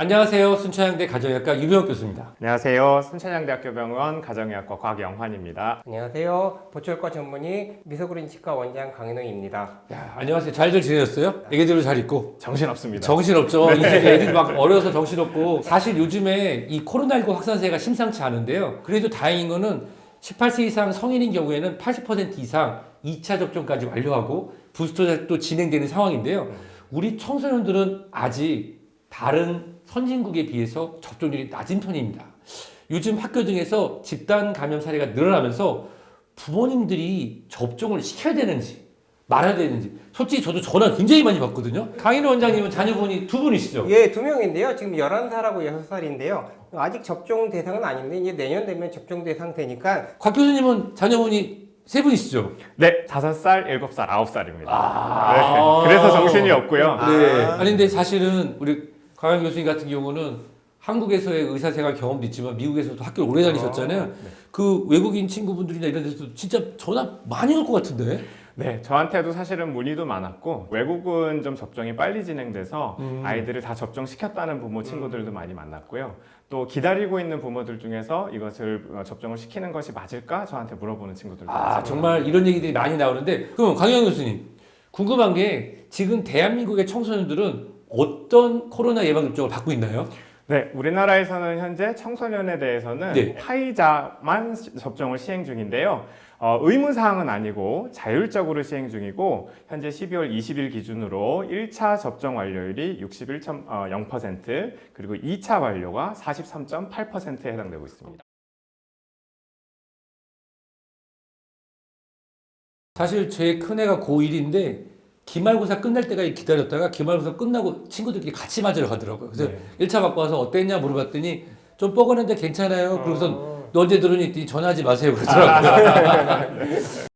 안녕하세요. 순천향대 가정의학과 유병욱 교수입니다. 안녕하세요. 순천향대학교 병원 가정의학과 곽영환입니다. 안녕하세요. 보철과 전문의 미소그린 치과 원장 강인호입니다. 안녕하세요. 잘들 지내셨어요? 애기들도 잘 있고. 정신없습니다. 정신없죠. 이제 애들 막 어려서 정신없고. 사실 요즘에 이 코로나19 확산세가 심상치 않은데요. 그래도 다행인 거는 18세 이상 성인인 경우에는 80% 이상 2차 접종까지 완료하고 부스터도 진행되는 상황인데요. 우리 청소년들은 아직 다른 선진국에 비해서 접종률이 낮은 편입니다. 요즘 학교 등에서 집단 감염 사례가 늘어나면서 부모님들이 접종을 시켜야 되는지 말아야 되는지 솔직히 저도 전화 굉장히 많이 받거든요. 강인호 원장님은 자녀분이 두 분이시죠? 예, 두 명인데요. 지금 11살하고 6살인데요. 아직 접종 대상은 아닌데 이제 내년 되면 접종 대상 되니까. 곽 교수님은 자녀분이 세 분이시죠? 네, 5살, 7살, 9살입니다. 네, 그래서 정신이 없고요. 네. 아니 근데 사실은 우리 강한 교수님 같은 경우는 한국에서의 의사생활 경험도 있지만 미국에서도 학교를 오래 다니셨잖아요. 네. 그 외국인 친구분들이나 이런 데서 진짜 전화 많이 올 것 같은데? 네, 저한테도 사실은 문의도 많았고 외국은 좀 접종이 빨리 진행돼서 아이들을 다 접종시켰다는 부모 친구들도 많이 만났고요. 또 기다리고 있는 부모들 중에서 이것을 접종을 시키는 것이 맞을까 저한테 물어보는 친구들도 있어요. 정말 이런 얘기들이 많이 나오는데 그럼 강현 교수님 궁금한 게 지금 대한민국의 청소년들은 어떤 코로나 예방접종을 받고 있나요? 네, 우리나라에서는 현재 청소년에 대해서는 네. 화이자만 접종을 시행 중인데요. 의무사항은 아니고 자율적으로 시행 중이고 현재 12월 20일 기준으로 1차 접종 완료율이 61.0% 그리고 2차 완료가 43.8%에 해당되고 있습니다. 사실 제 큰애가 고1인데 기말고사 끝날 때까지 기다렸다가 기말고사 끝나고 친구들끼리 같이 맞으러 가더라고요. 그래서 1차 받고 와서 어땠냐 물어봤더니 좀 뻐근한데 괜찮아요. 그러고서 너 언제 들으니 했더니 전화하지 마세요 그러더라고요.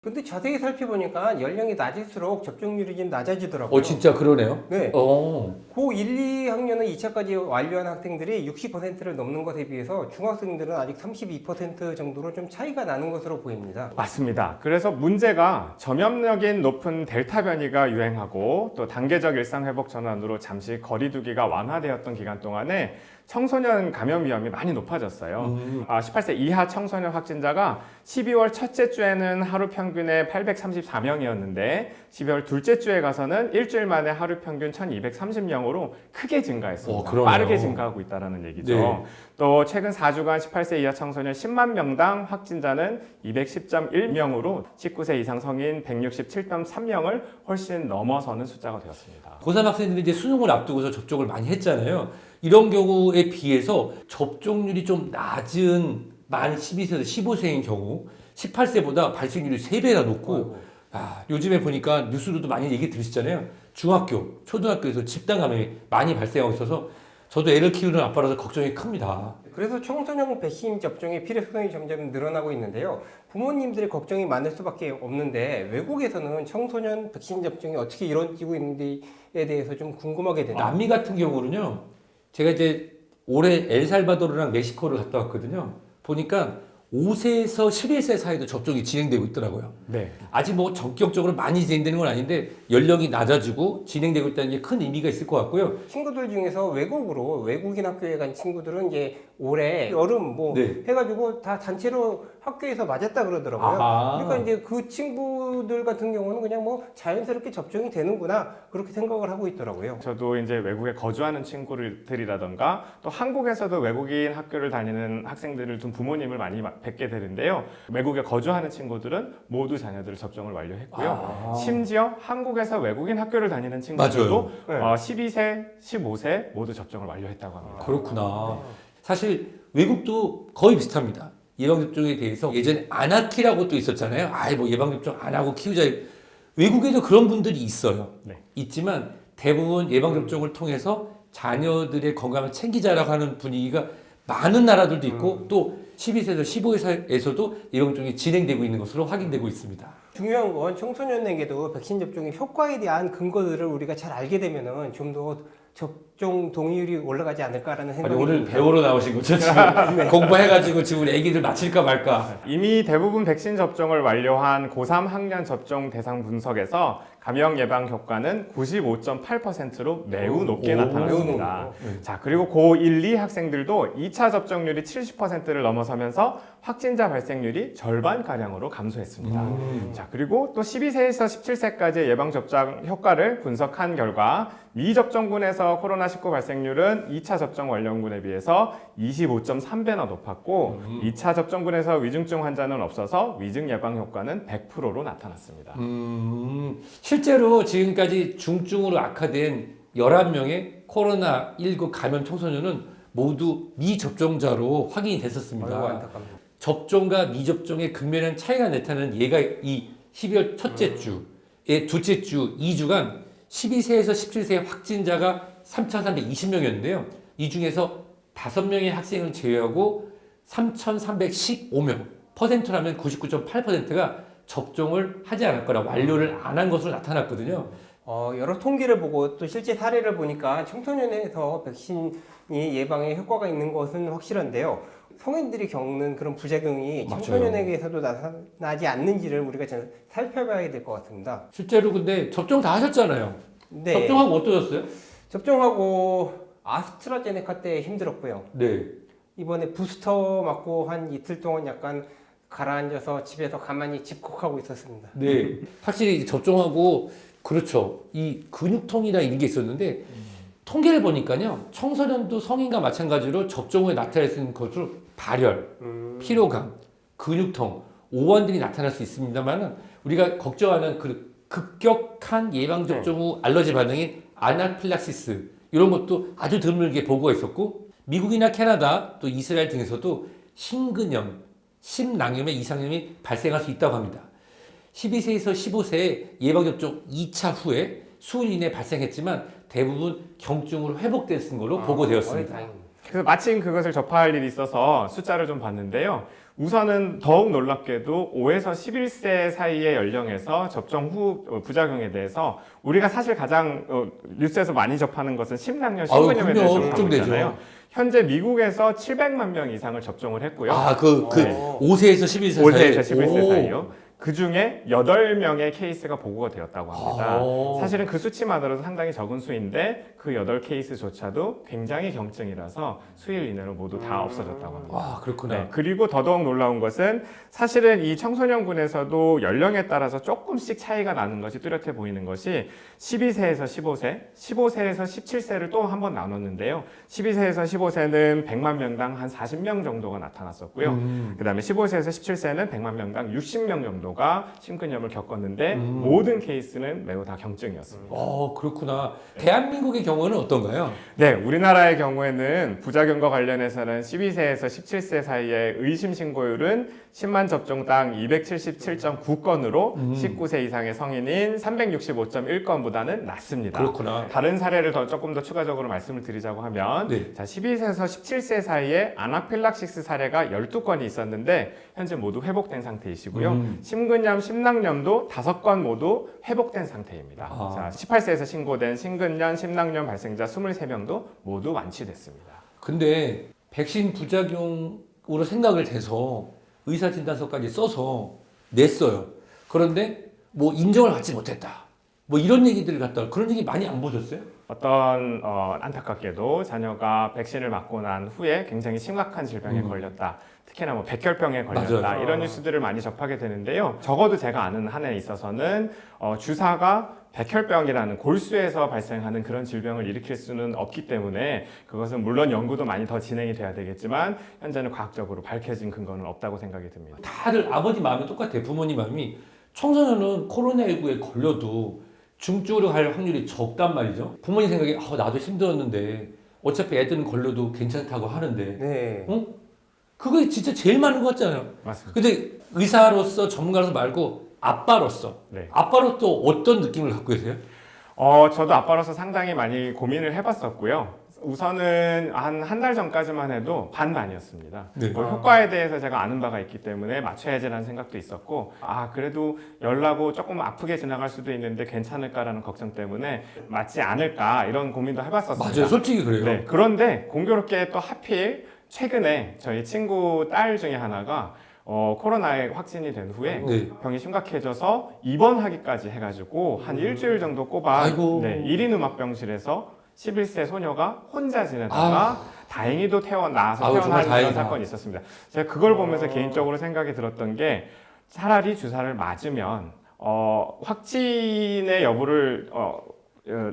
근데 자세히 살펴보니까 연령이 낮을수록 접종률이 좀 낮아지더라고요. 진짜 그러네요. 네. 어. 고 1, 2학년은 2차까지 완료한 학생들이 60%를 넘는 것에 비해서 중학생들은 아직 32% 정도로 좀 차이가 나는 것으로 보입니다. 맞습니다. 그래서 문제가 전염력인 높은 델타 변이가 유행하고 또 단계적 일상회복 전환으로 잠시 거리두기가 완화되었던 기간 동안에 청소년 감염 위험이 많이 높아졌어요. 18세 이하 청소년 확진자가 12월 첫째 주에는 하루 평균에 834명이었는데 12월 둘째 주에 가서는 일주일 만에 하루 평균 1230명으로 크게 증가했습니다. 빠르게 증가하고 있다는 얘기죠. 네. 또 최근 4주간 18세 이하 청소년 10만 명당 확진자는 210.1명으로 19세 이상 성인 167.3명을 훨씬 넘어서는 숫자가 되었습니다. 고3 학생들이 이제 수능을 앞두고서 접종을 많이 했잖아요. 이런 경우에 비해서 접종률이 좀 낮은 만 12세에서 15세인 경우 18세보다 발생률이 3배나 높고 요즘에 보니까 뉴스로도 많이 얘기 들으시잖아요. 중학교, 초등학교에서 집단 감염이 많이 발생하고 있어서 저도 애를 키우는 아빠라서 걱정이 큽니다. 그래서 청소년 백신 접종의 필요성이 점점 늘어나고 있는데요. 부모님들의 걱정이 많을 수밖에 없는데 외국에서는 청소년 백신 접종이 어떻게 이루어지고 있는지에 대해서 좀 궁금하게 되네요. 남미 같은 경우는요. 제가 이제 올해 엘살바도르랑 멕시코를 갔다 왔거든요. 보니까 5세에서 11세 사이도 접종이 진행되고 있더라고요. 네. 아직 뭐 전격적으로 많이 진행되는 건 아닌데 연령이 낮아지고 진행되고 있다는 게 큰 의미가 있을 것 같고요. 친구들 중에서 외국인 학교에 간 친구들은 이제 올해 여름 해가지고 다 단체로 학교에서 맞았다 그러더라고요. 그러니까 이제 그 친구들 같은 경우는 그냥 뭐 자연스럽게 접종이 되는구나 그렇게 생각을 하고 있더라고요. 저도 이제 외국에 거주하는 친구들이라던가 또 한국에서도 외국인 학교를 다니는 학생들을 둔 부모님을 많이 뵙게 되는데요. 외국에 거주하는 친구들은 모두 자녀들을 접종을 완료했고요. 심지어 한국에서 외국인 학교를 다니는 친구들도 12세, 15세 모두 접종을 완료했다고 합니다. 그렇구나. 사실 외국도 거의 비슷합니다. 예방접종에 대해서 예전에 아나키라고 또 있었잖아요. 뭐 예방접종 안 하고 키우자. 외국에도 그런 분들이 있어요. 네. 있지만 대부분 예방접종을 통해서 자녀들의 건강을 챙기자라고 하는 분위기가 많은 나라들도 있고 또 12세에서 15세에서도 예방접종이 진행되고 있는 것으로 확인되고 있습니다. 중요한 건 청소년에게도 백신 접종의 효과에 대한 근거들을 우리가 잘 알게 되면은 좀 더 접종 동의율이 올라가지 않을까라는 생각이 오늘 듭니다. 배우러 나오신 거죠? 지금 공부해가지고 지금 우리 애기들 맞힐까 말까. 이미 대부분 백신 접종을 완료한 고3 학년 접종 대상 분석에서 감염 예방 효과는 95.8%로 매우 높게 나타났습니다. 매우 자, 그리고 고1, 2 학생들도 2차 접종률이 70%를 넘어서면서 확진자 발생률이 절반가량으로 감소했습니다. 자, 그리고 또 12세에서 17세까지의 예방접종 효과를 분석한 결과 미접종군에서 코로나19 발생률은 2차 접종 완료군에 비해서 25.3배나 높았고 2차 접종군에서 위중증 환자는 없어서 위중 예방 효과는 100%로 나타났습니다. 실제로 지금까지 중증으로 악화된 11명의 코로나19 감염 청소년은 모두 미접종자로 확인이 됐었습니다. 아이고, 안타깝네요. 접종과 미접종의 극명한 차이가 나타나는 예가 이 12월 첫째 주의 둘째 주 2주간 12세에서 17세 확진자가 3,320명이었는데요. 이 중에서 5명의 학생을 제외하고 3,315명, 퍼센트라면 99.8%가 접종을 하지 않을 거라 완료를 안 한 것으로 나타났거든요. 여러 통계를 보고 또 실제 사례를 보니까 청소년에서 백신이 예방에 효과가 있는 것은 확실한데요. 성인들이 겪는 그런 부작용이 맞아요. 청소년에게서도 나타나지 않는지를 우리가 좀 살펴봐야 될 것 같습니다. 실제로 근데 접종 다 하셨잖아요. 네. 접종하고 어떠셨어요? 접종하고 아스트라제네카 때 힘들었고요. 네. 이번에 부스터 맞고 한 이틀 동안 약간 가라앉아서 집에서 가만히 집콕하고 있었습니다. 네. 확실히 접종하고 그렇죠. 이 근육통이나 이런 게 있었는데 통계를 보니까요. 청소년도 성인과 마찬가지로 접종 후에 나타날 수 있는 것으로 발열, 피로감, 근육통, 오한들이 나타날 수 있습니다만 우리가 걱정하는 그 급격한 예방접종 후 알러지 반응인 아나필락시스 이런 것도 아주 드물게 보고가 있었고 미국이나 캐나다 또 이스라엘 등에서도 심근염, 심낭염의 이상염이 발생할 수 있다고 합니다. 12세에서 15세에 예방접종 2차 후에 수일 이내에 발생했지만 대부분 경증으로 회복됐은 걸로 보고되었습니다. 그래서 마침 그것을 접할 일이 있어서 숫자를 좀 봤는데요. 우선은 더욱 놀랍게도 5에서 11세 사이의 연령에서 접종 후 부작용에 대해서 우리가 사실 가장 뉴스에서 많이 접하는 것은 심낭염, 심근염에 대해서 걱정되잖아요. 현재 미국에서 700만 명 이상을 접종을 했고요. 아, 5세에서 11세 사이. 5세에서 11세 사이요. 그 중에 8명의 케이스가 보고가 되었다고 합니다. 사실은 그 수치만으로도 상당히 적은 수인데 그 8케이스조차도 굉장히 경증이라서 수일 이내로 모두 다 없어졌다고 합니다. 와, 그렇구나. 네, 그리고 더더욱 놀라운 것은 사실은 이 청소년군에서도 연령에 따라서 조금씩 차이가 나는 것이 뚜렷해 보이는 것이 12세에서 15세, 15세에서 17세를 또 한 번 나눴는데요. 12세에서 15세는 100만 명당 한 40명 정도가 나타났었고요. 그 다음에 15세에서 17세는 100만 명당 60명 정도가 심근염을 겪었는데 모든 케이스는 매우 다 경증이었습니다. 그렇구나. 대한민국의 경우는 어떤가요? 네, 우리나라의 경우에는 부작용과 관련해서는 12세에서 17세 사이의 의심 신고율은 10만 접종당 277.9건으로 19세 이상의 성인인 365.1건보다는 낮습니다. 그렇구나. 다른 사례를 조금 더 추가적으로 말씀을 드리자고 하면 자, 12세에서 17세 사이에 아나필락시스 사례가 12건이 있었는데 현재 모두 회복된 상태이시고요. 심근염, 심낭염도 5건 모두 회복된 상태입니다. 자, 18세에서 신고된 심근염, 심낭염 발생자 23명도 모두 완치됐습니다. 근데 백신 부작용으로 생각을 해서 의사진단서까지 써서 냈어요. 그런데 뭐 인정을 받지 못했다. 뭐 이런 얘기들을 갖다가 그런 얘기 많이 안 보셨어요? 어떤 안타깝게도 자녀가 백신을 맞고 난 후에 굉장히 심각한 질병에 걸렸다. 특히나 뭐 백혈병에 걸렸다. 맞아요. 이런 뉴스들을 많이 접하게 되는데요. 적어도 제가 아는 한에 있어서는 주사가 백혈병이라는 골수에서 발생하는 그런 질병을 일으킬 수는 없기 때문에 그것은 물론 연구도 많이 더 진행이 돼야 되겠지만 현재는 과학적으로 밝혀진 근거는 없다고 생각이 듭니다. 다들 아버지 마음이 똑같아요. 부모님 마음이. 청소년은 코로나19에 걸려도 중증으로 갈 확률이 적단 말이죠. 부모님 생각에 나도 힘들었는데 어차피 애들은 걸려도 괜찮다고 하는데 네. 그게 진짜 제일 많은 것 같잖아요. 맞습니다. 근데 의사로서 전문가로서 말고 아빠로서 네. 아빠로 또 어떤 느낌을 갖고 계세요? 저도 아빠로서 상당히 많이 고민을 해봤었고요. 우선은 한 달 전까지만 해도 반반이었습니다. 네. 효과에 대해서 제가 아는 바가 있기 때문에 맞춰야지라는 생각도 있었고 그래도 열나고 조금 아프게 지나갈 수도 있는데 괜찮을까라는 걱정 때문에 맞지 않을까 이런 고민도 해봤었습니다. 맞아요. 솔직히 그래요. 네, 그런데 공교롭게 또 하필 최근에 저희 친구 딸 중에 하나가 코로나에 확진이 된 후에 네. 병이 심각해져서 입원하기까지 해가지고 한 일주일 정도 꼽아 아이고. 1인 음압병실에서 11세 소녀가 혼자 지내다가 다행히도 태어나서 아우, 정말 태어난 그런 다행이다. 사건이 있었습니다. 제가 그걸 보면서 개인적으로 생각이 들었던 게 차라리 주사를 맞으면 확진의 여부를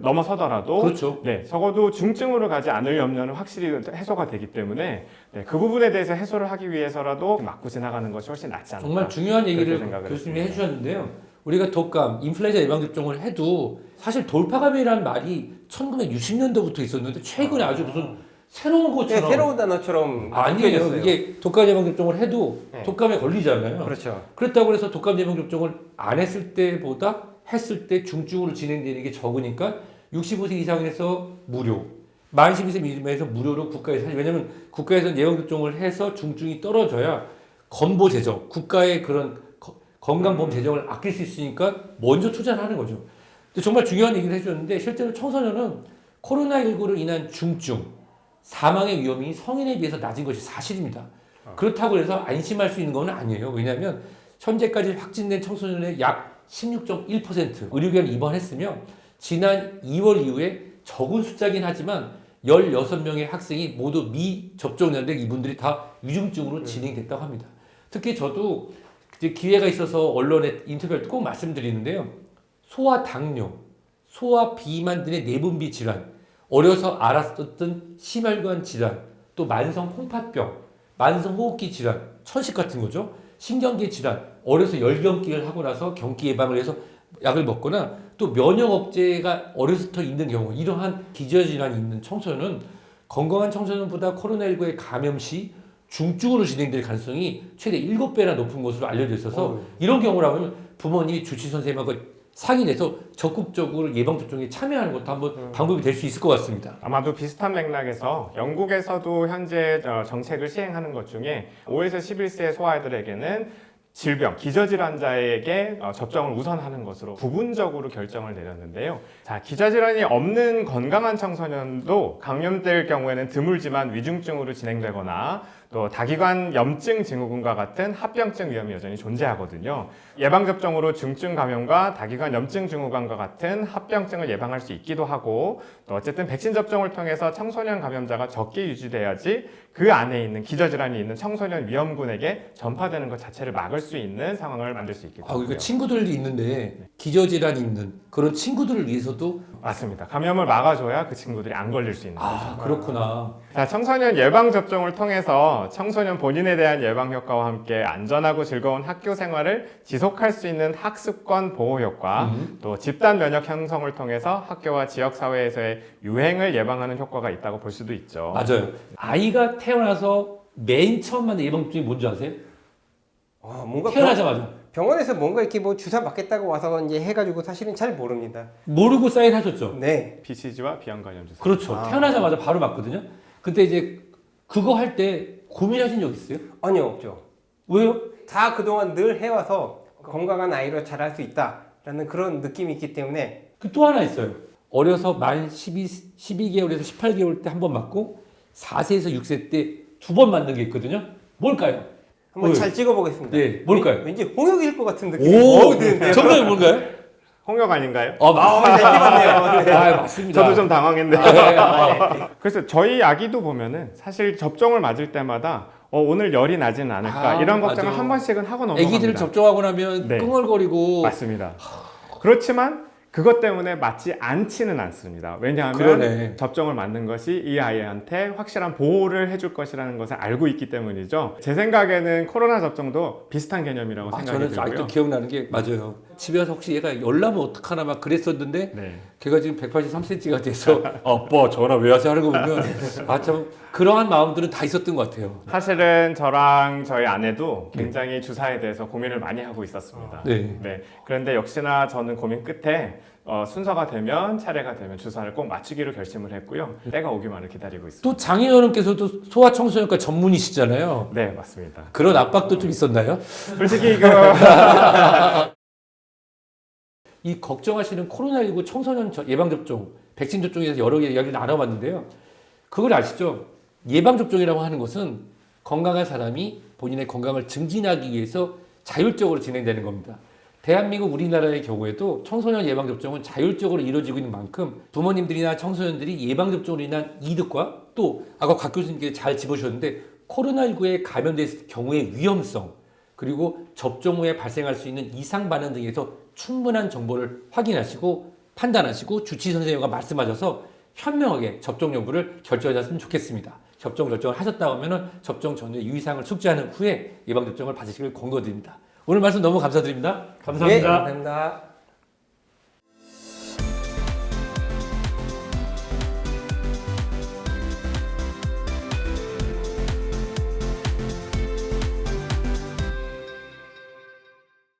넘어서더라도 그렇죠. 네, 적어도 중증으로 가지 않을 염려는 확실히 해소가 되기 때문에 네, 그 부분에 대해서 해소를 하기 위해서라도 맞고 지나가는 것이 훨씬 낫지 않을까. 정말 중요한 얘기를 그렇게 생각을 교수님이 했습니다. 해주셨는데요. 우리가 독감, 인플루엔자 예방접종을 해도 사실 돌파감이라는 말이 1960년도부터 있었는데 최근에 아주 무슨 새로운 네, 것처럼 새로운 단어처럼 아니에요. 느껴졌어요. 이게 독감 예방접종을 해도 네. 독감에 걸리잖아요. 그렇죠. 그렇다고 해서 독감 예방접종을 안 했을 때보다 했을 때 중증으로 진행되는 게 적으니까 65세 이상에서 무료, 만 12세 미만에서 무료로 국가에서 왜냐면 국가에서는 예방접종을 해서 중증이 떨어져야 건보 재정, 국가의 그런 건강보험 재정을 아낄 수 있으니까 먼저 투자를 하는 거죠. 근데 정말 중요한 얘기를 해주셨는데 실제로 청소년은 코로나19로 인한 중증, 사망의 위험이 성인에 비해서 낮은 것이 사실입니다. 그렇다고 해서 안심할 수 있는 건 아니에요. 왜냐하면 현재까지 확진된 청소년의 약 16.1% 의료기관 입원했으며 지난 2월 이후에 적은 숫자긴 하지만 16명의 학생이 모두 미접종자인데 이분들이 다 위중증으로 진행됐다고 합니다. 특히 저도 이제 기회가 있어서 언론에 인터뷰할 때 꼭 말씀드리는데요. 소아 당뇨, 소아 비만 등의 내분비 질환, 어려서 알았었던 심혈관 질환, 또 만성 홍파병, 만성 호흡기 질환, 천식 같은 거죠. 신경계 질환, 어려서 열경기를 하고 나서 경기 예방을 해서 약을 먹거나 또 면역 억제가 어려서부터 있는 경우 이러한 기저질환이 있는 청소년은 건강한 청소년보다 코로나19에 감염 시 중증으로 진행될 가능성이 최대 7배나 높은 것으로 알려져 있어서 이런 경우라면 부모님이 주치 선생님하고 상의해서 적극적으로 예방접종에 참여하는 것도 한번 방법이 될 수 있을 것 같습니다. 아마도 비슷한 맥락에서 영국에서도 현재 정책을 시행하는 것 중에 5에서 11세 소아이들에게는 질병, 기저질환자에게 접종을 우선하는 것으로 부분적으로 결정을 내렸는데요. 자, 기저질환이 없는 건강한 청소년도 감염될 경우에는 드물지만 위중증으로 진행되거나 또 다기관 염증 증후군과 같은 합병증 위험이 여전히 존재하거든요. 예방접종으로 중증 감염과 다기관 염증 증후군과 같은 합병증을 예방할 수 있기도 하고 또 어쨌든 백신 접종을 통해서 청소년 감염자가 적게 유지돼야지 그 안에 있는 기저질환이 있는 청소년 위험군에게 전파되는 것 자체를 막을 수 있는 상황을 만들 수 있기도 하고요. 그러니까 친구들이 있는데 기저질환이 있는 그런 친구들을 위해서도 맞습니다. 감염을 막아줘야 그 친구들이 안 걸릴 수 있는 거죠. 그렇구나. 자, 청소년 예방접종을 통해서 청소년 본인에 대한 예방 효과와 함께 안전하고 즐거운 학교 생활을 지속할 수 있는 학습권 보호 효과, 또 집단 면역 형성을 통해서 학교와 지역 사회에서의 유행을 예방하는 효과가 있다고 볼 수도 있죠. 맞아요. 아이가 태어나서 맨 처음 맞는 예방접종이 뭔지 아세요? 뭔가 태어나자마자. 병원에서 뭔가 이렇게 뭐 주사 맞겠다고 와서 이제 해가지고 사실은 잘 모릅니다. 모르고 사인하셨죠? 네. BCG와 비형관염 주사. 그렇죠. 태어나자마자 바로 맞거든요. 근데 이제 그거 할 때 고민하신 적 있어요? 아니요, 없죠. 왜요? 다 그동안 늘 해와서 건강한 아이로 자랄 수 있다라는 그런 느낌이 있기 때문에 또 하나 있어요. 어려서 만 12개월에서 18개월 때 한 번 맞고 4세에서 6세 때 2번 맞는 게 있거든요. 뭘까요? 한번 뭐예요? 잘 찍어보겠습니다. 네, 뭘까요? 왠지 홍역일 것 같은 느낌이 오, 드는데요. 정답이 뭔가요? 홍역 아닌가요? 맞습니다. 잘 찍었네요. 네. 맞습니다. 저도 좀 당황했는데. 네. 그래서 저희 아기도 보면은 사실 접종을 맞을 때마다 오늘 열이 나지는 않을까 이런 걱정을 맞아. 한 번씩은 하고 넘어갑니다. 애기들 접종하고 나면 네. 끙얼거리고 맞습니다. 그렇지만 그것 때문에 맞지 않지는 않습니다. 왜냐하면 그러네. 접종을 맞는 것이 이 아이한테 확실한 보호를 해줄 것이라는 것을 알고 있기 때문이죠. 제 생각에는 코로나 접종도 비슷한 개념이라고 생각이 저는 들고요. 아직도 기억나는 게 맞아요. 집에 와서 혹시 얘가 열나면 어떡하나 막 그랬었는데 네. 걔가 지금 183cm가 돼서 아빠 전화 왜 하세요 하는 거 보면 참 그러한 마음들은 다 있었던 것 같아요. 사실은 저랑 저희 아내도 굉장히 주사에 대해서 고민을 많이 하고 있었습니다. 네. 그런데 역시나 저는 고민 끝에 순서가 되면 차례가 되면 주사를 꼭 맞추기로 결심을 했고요. 때가 오기만을 기다리고 있습니다. 또 장인어른께서도 소아청소년과 전문이시잖아요. 네, 맞습니다. 그런 압박도 좀 있었나요? 솔직히 이 걱정하시는 코로나19 청소년 예방접종, 백신 접종에 대해서 여러 개 이야기를 나눠봤는데요. 그걸 아시죠? 예방접종이라고 하는 것은 건강한 사람이 본인의 건강을 증진하기 위해서 자율적으로 진행되는 겁니다. 대한민국 우리나라의 경우에도 청소년 예방접종은 자율적으로 이루어지고 있는 만큼 부모님들이나 청소년들이 예방접종으로 인한 이득과 또 아까 곽 교수님께서 잘 짚어주셨는데 코로나19에 감염됐을 경우의 위험성 그리고 접종 후에 발생할 수 있는 이상 반응 등에서 충분한 정보를 확인하시고 판단하시고 주치 선생님과 말씀하셔서 현명하게 접종 여부를 결정하셨으면 좋겠습니다. 접종 결정을 하셨다고 하면 접종 전후의 유의사항을 숙지하는 후에 예방접종을 받으시길 권고드립니다. 오늘 말씀 너무 감사드립니다. 네, 감사합니다.